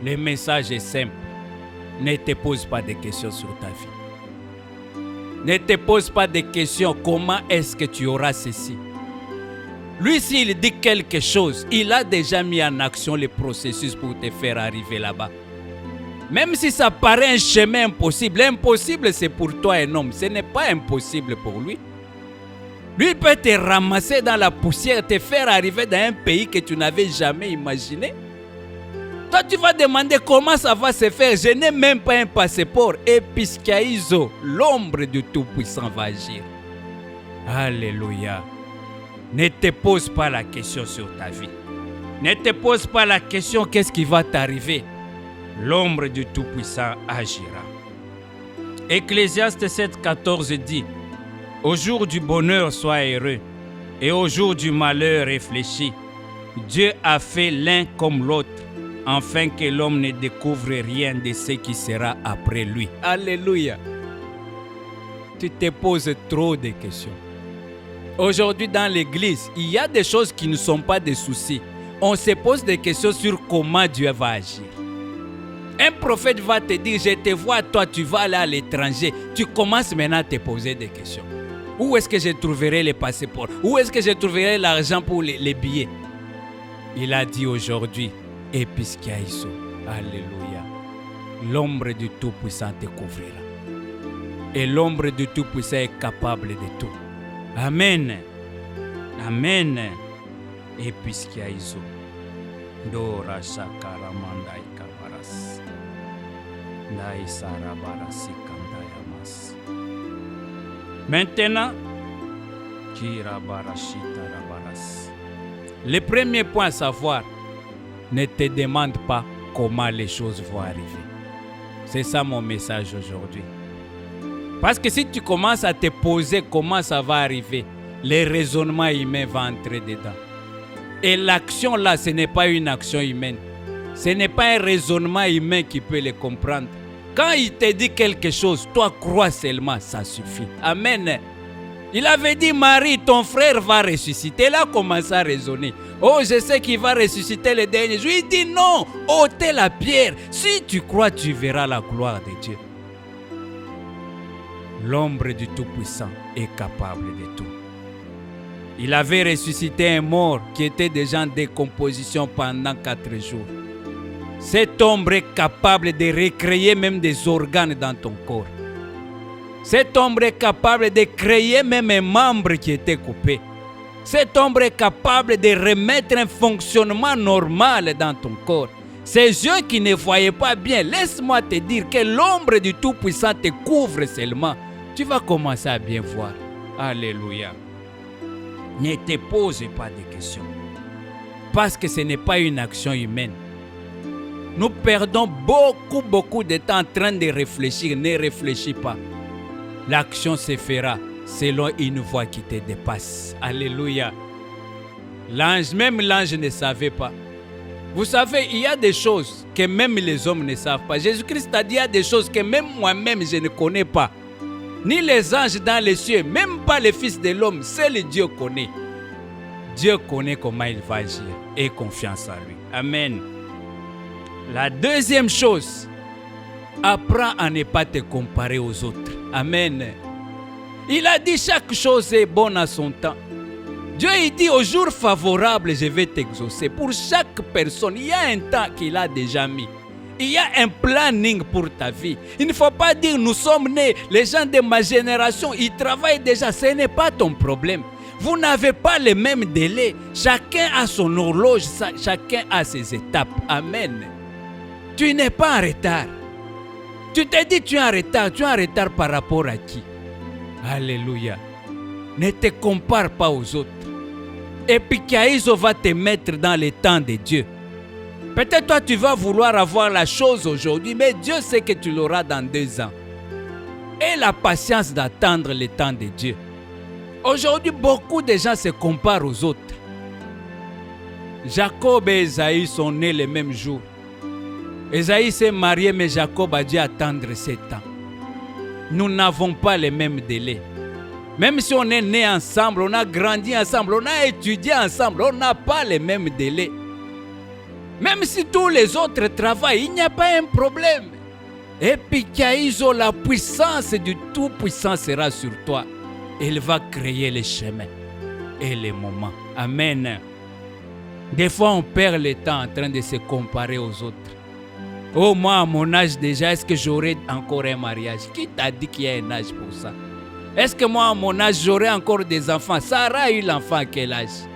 Le message est simple. Ne te pose pas de questions sur ta vie. Ne te pose pas de questions. Comment est-ce que tu auras ceci? Lui, s'il dit quelque chose, il a déjà mis en action le processus pour te faire arriver là-bas. Même si ça paraît un chemin impossible, l'impossible c'est pour toi un homme, ce n'est pas impossible pour lui. Lui peut te ramasser dans la poussière, te faire arriver dans un pays que tu n'avais jamais imaginé. Toi, tu vas demander comment ça va se faire. Je n'ai même pas un passeport. Et Piskaizo, l'ombre du Tout-Puissant va agir. Alléluia. Ne te pose pas la question sur ta vie. Ne te pose pas la question qu'est-ce qui va t'arriver. L'ombre du Tout-Puissant agira. Ecclésiaste 7,14 dit: au jour du bonheur, sois heureux, et au jour du malheur, réfléchis. Dieu a fait l'un comme l'autre, afin que l'homme ne découvre rien de ce qui sera après lui. Alléluia. Tu te poses trop de questions. Aujourd'hui, dans l'église, il y a des choses qui ne sont pas des soucis. On se pose des questions sur comment Dieu va agir. Un prophète va te dire, je te vois, toi, tu vas aller à l'étranger. Tu commences maintenant à te poser des questions. Où est-ce que je trouverai les passeports? Où est-ce que je trouverai l'argent pour les billets? Il a dit aujourd'hui, Episkiaiso, alléluia, l'ombre du Tout-Puissant te couvrira. Et l'ombre du Tout-Puissant est capable de tout. Amen. Amen. Episkiaiso. Dora shakara mandai kabaras. Dai sarabarasi kandayamas. Maintenant, le premier point à savoir, ne te demande pas comment les choses vont arriver. C'est ça mon message aujourd'hui. Parce que si tu commences à te poser comment ça va arriver, le raisonnement humain va entrer dedans. Et l'action là, ce n'est pas une action humaine. Ce n'est pas un raisonnement humain qui peut le comprendre. Quand il te dit quelque chose, toi crois seulement, ça suffit. Amen. Il avait dit, Marie, ton frère va ressusciter. Il a commencé à raisonner. Oh, je sais qu'il va ressusciter le dernier jour. Il dit non, ôtez la pierre. Si tu crois, tu verras la gloire de Dieu. L'ombre du Tout-Puissant est capable de tout. Il avait ressuscité un mort qui était déjà en décomposition pendant 4 jours. Cette ombre est capable de recréer même des organes dans ton corps. Cette ombre est capable de créer même un membre qui était coupé. Cette ombre est capable de remettre un fonctionnement normal dans ton corps. Ces yeux qui ne voyaient pas bien, laisse-moi te dire que l'ombre du Tout-Puissant te couvre seulement. Tu vas commencer à bien voir. Alléluia. Ne te pose pas de questions. Parce que ce n'est pas une action humaine. Nous perdons beaucoup de temps en train de réfléchir. Ne réfléchis pas. L'action se fera selon une voie qui te dépasse. Alléluia. Même l'ange ne savait pas. Vous savez, il y a des choses que même les hommes ne savent pas. Jésus-Christ a dit, il y a des choses que même moi-même je ne connais pas. Ni les anges dans les cieux, même pas les fils de l'homme. Seul Dieu connaît. Dieu connaît comment il va agir. Aie confiance en lui. Amen. La deuxième chose, apprends à ne pas te comparer aux autres. Amen. Il a dit chaque chose est bonne à son temps. Dieu il dit au jour favorable je vais t'exaucer. Pour chaque personne, il y a un temps qu'il a déjà mis. Il y a un planning pour ta vie. Il ne faut pas dire nous sommes nés, les gens de ma génération, ils travaillent déjà. Ce n'est pas ton problème. Vous n'avez pas les mêmes délais. Chacun a son horloge, chacun a ses étapes. Amen. Tu n'es pas en retard. Tu te dis tu es en retard. Tu es en retard par rapport à qui? Alléluia. Ne te compare pas aux autres. Et puis Kaïso va te mettre dans le temps de Dieu. Peut-être toi tu vas vouloir avoir la chose aujourd'hui, mais Dieu sait que tu l'auras dans 2 ans. Et la patience d'attendre le temps de Dieu. Aujourd'hui, beaucoup de gens se comparent aux autres. Jacob et Esaïe sont nés le même jour. Esaïe s'est marié, mais Jacob a dû attendre 7 ans. Nous n'avons pas les mêmes délais. Même si on est nés ensemble, on a grandi ensemble, on a étudié ensemble, on n'a pas les mêmes délais. Même si tous les autres travaillent, il n'y a pas un problème. Et puis, la puissance du Tout-Puissant sera sur toi. Il va créer les chemins et les moments. Amen. Des fois, on perd le temps en train de se comparer aux autres. Oh, moi, à mon âge déjà, est-ce que j'aurai encore un mariage? Qui t'a dit qu'il y a un âge pour ça? Est-ce que moi, à mon âge, j'aurai encore des enfants? Sarah a eu l'enfant à quel âge?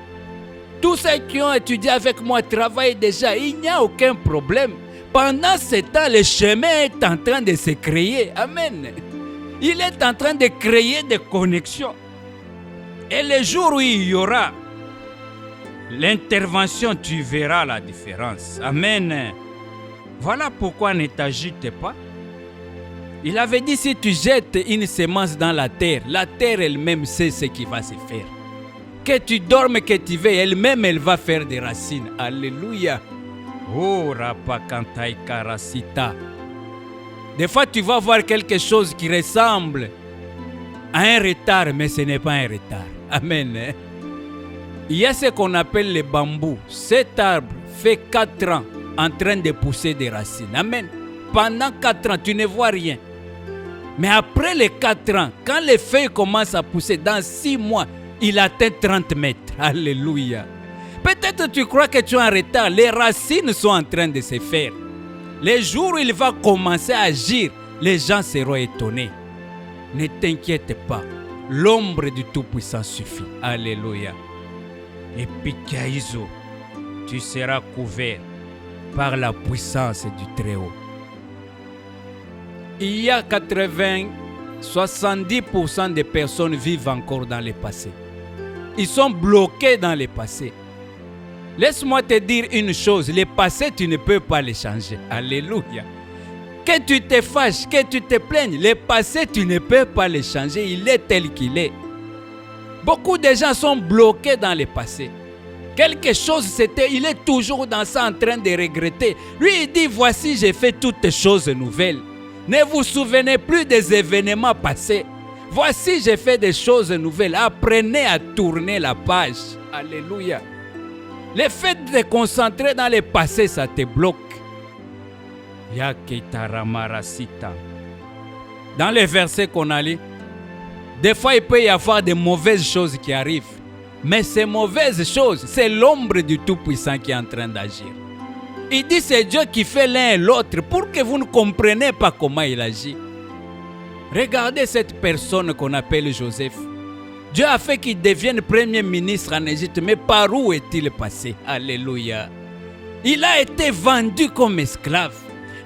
Tous ceux qui ont étudié avec moi travaillent déjà. Il n'y a aucun problème. Pendant ce temps, le chemin est en train de se créer. Amen. Il est en train de créer des connexions. Et le jour où il y aura l'intervention, tu verras la différence. Amen. Voilà pourquoi ne t'agite pas. Il avait dit, si tu jettes une semence dans la terre elle-même sait ce qui va se faire. Que tu dormes, que tu veilles, elle-même, elle va faire des racines. Alléluia. Oh, Rapakantai Karasita. Des fois, tu vas voir quelque chose qui ressemble à un retard, mais ce n'est pas un retard. Amen. Il y a ce qu'on appelle le bambou. Cet arbre fait 4 ans en train de pousser des racines. Amen. Pendant 4 ans, tu ne vois rien. Mais après les 4 ans, quand les feuilles commencent à pousser, dans 6 mois, il atteint 30 mètres. Alléluia. Peut-être tu crois que tu es en retard. Les racines sont en train de se faire. Les jours où il va commencer à agir, les gens seront étonnés. Ne t'inquiète pas. L'ombre du Tout-Puissant suffit. Alléluia. Et puis, Kaïzo, tu seras couvert par la puissance du Très-Haut. Il y a 70% des personnes vivent encore dans le passé. Ils sont bloqués dans le passé. Laisse-moi te dire une chose, le passé, tu ne peux pas le changer. Alléluia. Que tu te fâches, que tu te plaignes, le passé, tu ne peux pas le changer. Il est tel qu'il est. Beaucoup de gens sont bloqués dans le passé. Quelque chose, il est toujours dans ça en train de regretter. Lui, il dit, voici, j'ai fait toutes choses nouvelles. Ne vous souvenez plus des événements passés. Voici, j'ai fait des choses nouvelles. Apprenez à tourner la page. Alléluia. Le fait de te concentrer dans le passé, ça te bloque. Dans les versets qu'on a lus, des fois, il peut y avoir de mauvaises choses qui arrivent. Mais ces mauvaises choses, c'est l'ombre du Tout-Puissant qui est en train d'agir. Il dit, c'est Dieu qui fait l'un et l'autre pour que vous ne compreniez pas comment il agit. Regardez cette personne qu'on appelle Joseph. Dieu a fait qu'il devienne premier ministre en Égypte, mais par où est-il passé? Alléluia. Il a été vendu comme esclave.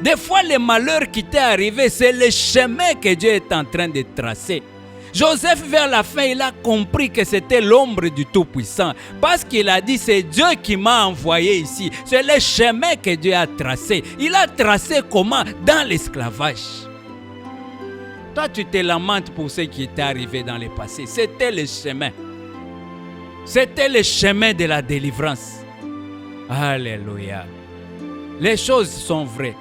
Des fois, le malheur qui t'est arrivé, c'est le chemin que Dieu est en train de tracer. Joseph, vers la fin, il a compris que c'était l'ombre du Tout-Puissant. Parce qu'il a dit, c'est Dieu qui m'a envoyé ici. C'est le chemin que Dieu a tracé. Il a tracé comment? Dans l'esclavage. Toi, tu te lamentes pour ce qui t'est arrivé dans le passé. C'était le chemin. C'était le chemin de la délivrance. Alléluia. Les choses sont vraies.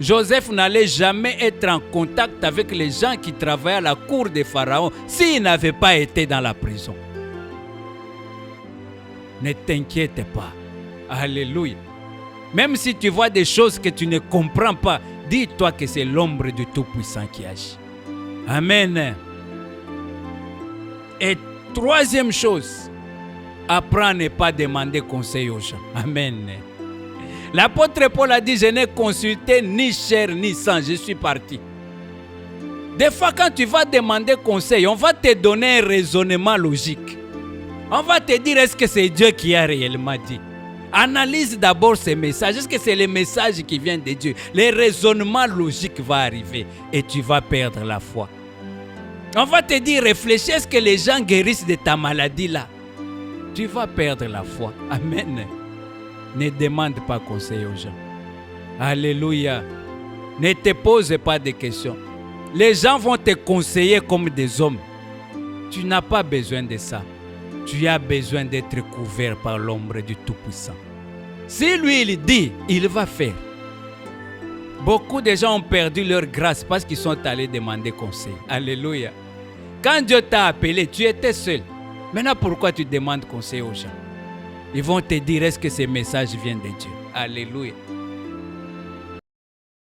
Joseph n'allait jamais être en contact avec les gens qui travaillaient à la cour de Pharaon s'il n'avait pas été dans la prison. Ne t'inquiète pas. Alléluia. Même si tu vois des choses que tu ne comprends pas, dis-toi que c'est l'ombre du Tout-Puissant qui agit. Amen. Et troisième chose, apprends à ne pas demander conseil aux gens. Amen. L'apôtre Paul a dit, je n'ai consulté ni chair ni sang, je suis parti. Des fois, quand tu vas demander conseil, on va te donner un raisonnement logique. On va te dire, est-ce que c'est Dieu qui a réellement dit? Analyse d'abord ces messages. Est-ce que c'est les messages qui viennent de Dieu? Les raisonnements logiques vont arriver et tu vas perdre la foi. On va te dire, réfléchis, est-ce que les gens guérissent de ta maladie là? Tu vas perdre la foi. Amen. Ne demande pas conseil aux gens. Alléluia. Ne te pose pas de questions. Les gens vont te conseiller comme des hommes. Tu n'as pas besoin de ça. Tu as besoin d'être couvert par l'ombre du Tout-Puissant. Si lui, il dit, il va faire. Beaucoup de gens ont perdu leur grâce parce qu'ils sont allés demander conseil. Alléluia. Quand Dieu t'a appelé, tu étais seul. Maintenant, pourquoi tu demandes conseil aux gens? Ils vont te dire, est-ce que ces messages viennent de Dieu? Alléluia.